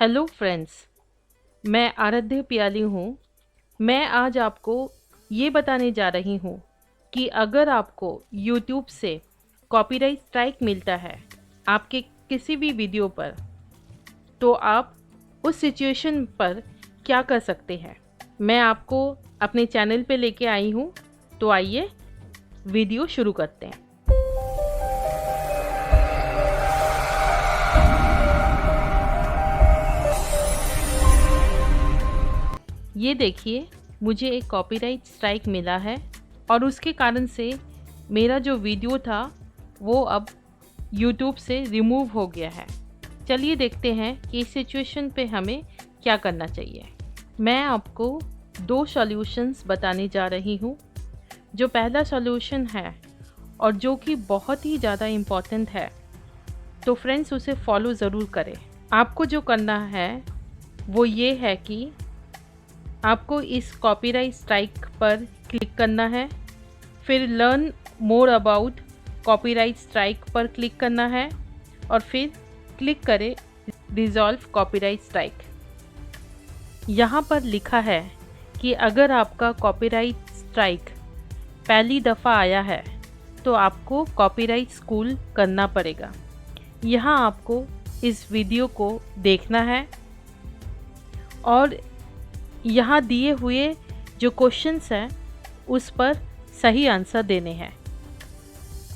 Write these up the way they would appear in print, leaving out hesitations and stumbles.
Hello friends, मैं आराध्य पियाली हूँ। मैं आज आपको ये बताने जा रही हूँ कि अगर आपको YouTube से कॉपीराइट स्ट्राइक मिलता है आपके किसी भी वीडियो पर, तो आप उस सिचुएशन पर क्या कर सकते हैं। मैं आपको अपने चैनल पे लेके आई हूँ, तो आइए वीडियो शुरू करते हैं। ये देखिए, मुझे एक कॉपीराइट स्ट्राइक मिला है और उसके कारण से मेरा जो वीडियो था वो अब YouTube से रिमूव हो गया है। चलिए देखते हैं कि इस सिचुएशन पे हमें क्या करना चाहिए। मैं आपको 2 सॉल्यूशंस बताने जा रही हूँ। जो पहला सॉल्यूशन है और जो कि बहुत ही ज़्यादा इम्पॉर्टेंट है, तो फ्रेंड्स उसे फॉलो ज़रूर करें। आपको जो करना है वो ये है कि आपको इस कॉपीराइट स्ट्राइक पर क्लिक करना है, फिर learn more about copyright strike पर क्लिक करना है और फिर क्लिक करें रिजॉल्व कॉपीराइट स्ट्राइक। यहाँ पर लिखा है कि अगर आपका कॉपीराइट स्ट्राइक पहली दफ़ा आया है तो आपको कॉपीराइट स्कूल करना पड़ेगा। यहाँ आपको इस वीडियो को देखना है और यहाँ दिए हुए जो क्वेश्चंस हैं उस पर सही आंसर देने हैं।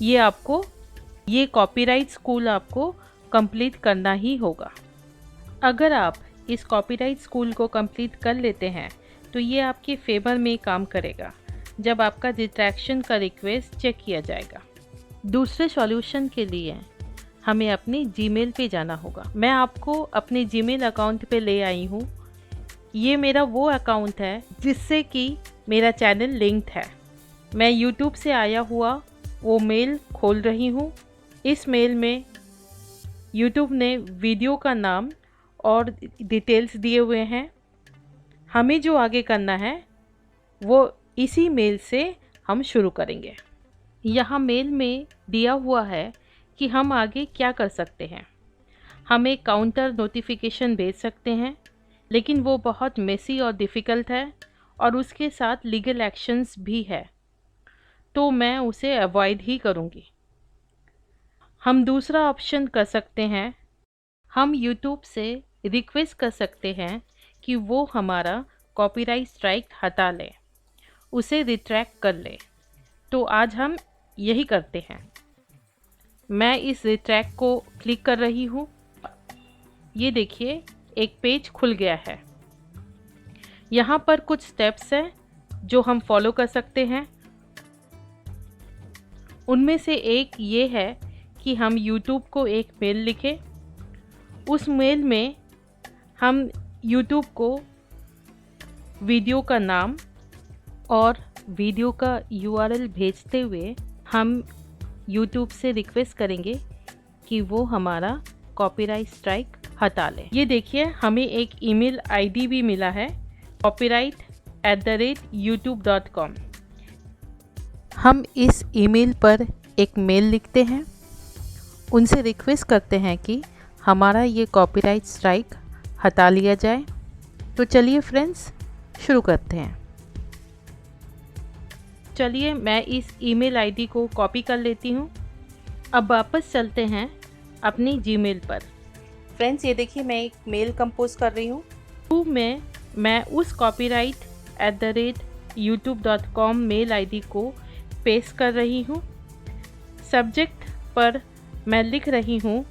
ये कॉपीराइट स्कूल आपको कंप्लीट करना ही होगा। अगर आप इस कॉपीराइट स्कूल को कंप्लीट कर लेते हैं तो ये आपके फेवर में काम करेगा जब आपका रिट्रैक्शन का रिक्वेस्ट चेक किया जाएगा। दूसरे सॉल्यूशन के लिए हमें अपने जीमेल पे जाना होगा। मैं आपको अपने जीमेल अकाउंट पे ले आई हूँ। ये मेरा वो अकाउंट है जिससे कि मेरा चैनल लिंक्ड है। मैं YouTube से आया हुआ वो मेल खोल रही हूँ। इस मेल में YouTube ने वीडियो का नाम और डिटेल्स दिए हुए हैं। हमें जो आगे करना है वो इसी मेल से हम शुरू करेंगे। यहाँ मेल में दिया हुआ है कि हम आगे क्या कर सकते हैं। हम एक काउंटर नोटिफिकेशन भेज सकते हैं, लेकिन वो बहुत मेसी और डिफ़िकल्ट है और उसके साथ लीगल एक्शंस भी है, तो मैं उसे अवॉइड ही करूँगी। हम दूसरा ऑप्शन कर सकते हैं, हम YouTube से रिक्वेस्ट कर सकते हैं कि वो हमारा कॉपीराइट स्ट्राइक हटा ले, उसे रिट्रैक्ट कर ले। तो आज हम यही करते हैं। मैं इस रिट्रैक्ट को क्लिक कर रही हूँ। ये देखिए, एक पेज खुल गया है। यहाँ पर कुछ स्टेप्स हैं जो हम फॉलो कर सकते हैं। उनमें से एक ये है कि हम YouTube को एक मेल लिखें। उस मेल में हम YouTube को वीडियो का नाम और वीडियो का URL भेजते हुए हम YouTube से रिक्वेस्ट करेंगे कि वो हमारा कॉपीराइट स्ट्राइक हटा ले। ये देखिए, हमें एक ईमेल आईडी भी मिला है, copyright@youtube.com। हम इस ईमेल पर एक मेल लिखते हैं, उनसे रिक्वेस्ट करते हैं कि हमारा ये कॉपीराइट स्ट्राइक हटा लिया जाए। तो चलिए फ्रेंड्स, शुरू करते हैं। चलिए, मैं इस ईमेल आईडी को कॉपी कर लेती हूँ। अब वापस चलते हैं अपनी जीमेल पर। फ्रेंड्स, ये देखिए, मैं एक मेल कंपोज कर रही हूँ। में मैं उस copyright@youtube.com मेल आईडी को पेस्ट कर रही हूँ। सब्जेक्ट पर मैं लिख रही हूँ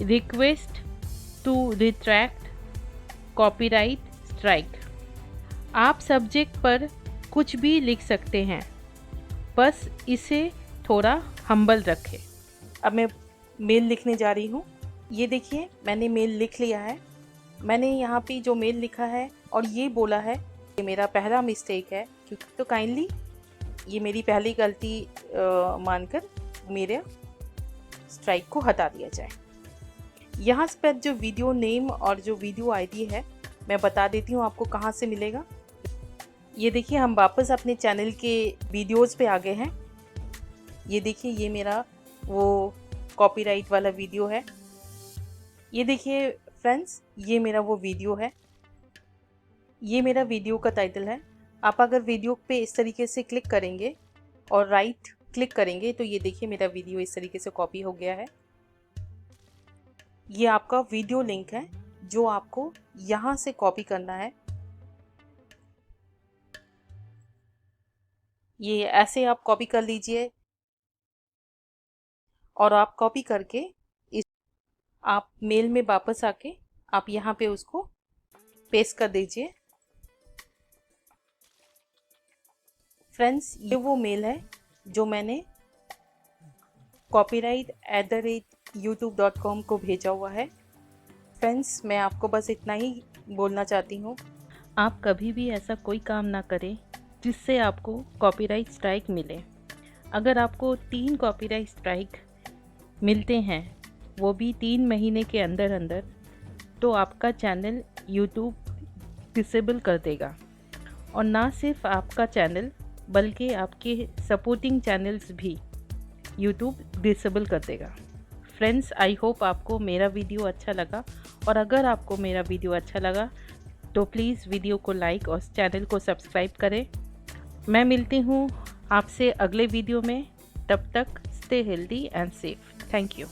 request to retract copyright strike. आप सब्जेक्ट पर कुछ भी लिख सकते हैं, बस इसे थोड़ा हम्बल रखें। अब मैं मेल लिखने जा रही हूँ। ये देखिए, मैंने मेल लिख लिया है। मैंने यहाँ पे जो मेल लिखा है और ये बोला है कि मेरा पहला मिस्टेक है, क्योंकि तो काइंडली ये मेरी पहली गलती मानकर मेरे स्ट्राइक को हटा दिया जाए। यहाँ पर जो वीडियो नेम और जो वीडियो आईडी है मैं बता देती हूँ आपको कहाँ से मिलेगा। ये देखिए, हम वापस अपने चैनल के वीडियोज़ पे आ गए हैं। ये देखिए, ये मेरा वो कॉपीराइट वाला वीडियो है। ये देखिए, फ्रेंड्स, ये मेरा वो वीडियो है, ये मेरा वीडियो का टाइटल है। आप अगर वीडियो पे इस तरीके से क्लिक करेंगे और राइट क्लिक करेंगे तो ये देखिए मेरा वीडियो इस तरीके से कॉपी हो गया है। ये आपका वीडियो लिंक है जो आपको यहाँ से कॉपी करना है। ये ऐसे आप कॉपी कर लीजिए और आप कॉपी करके इस आप मेल में वापस आके आप यहाँ पे उसको पेस्ट कर दीजिए। फ्रेंड्स, ये वो मेल है जो मैंने copyright@youtube.com को भेजा हुआ है। फ्रेंड्स, मैं आपको बस इतना ही बोलना चाहती हूँ, आप कभी भी ऐसा कोई काम ना करें जिससे आपको कॉपीराइट स्ट्राइक मिले। अगर आपको 3 कॉपीराइट स्ट्राइक मिलते हैं, वो भी 3 महीने के अंदर अंदर, तो आपका चैनल यूट्यूब डिसेबल कर देगा। और ना सिर्फ आपका चैनल बल्कि आपके सपोर्टिंग चैनल्स भी यूट्यूब डिसेबल कर देगा। फ्रेंड्स, आई होप आपको मेरा वीडियो अच्छा लगा, और अगर आपको मेरा वीडियो अच्छा लगा तो प्लीज़ वीडियो को लाइक और चैनल को सब्सक्राइब करें। मैं मिलती हूँ आपसे अगले वीडियो में। तब तक stay healthy and safe. Thank you.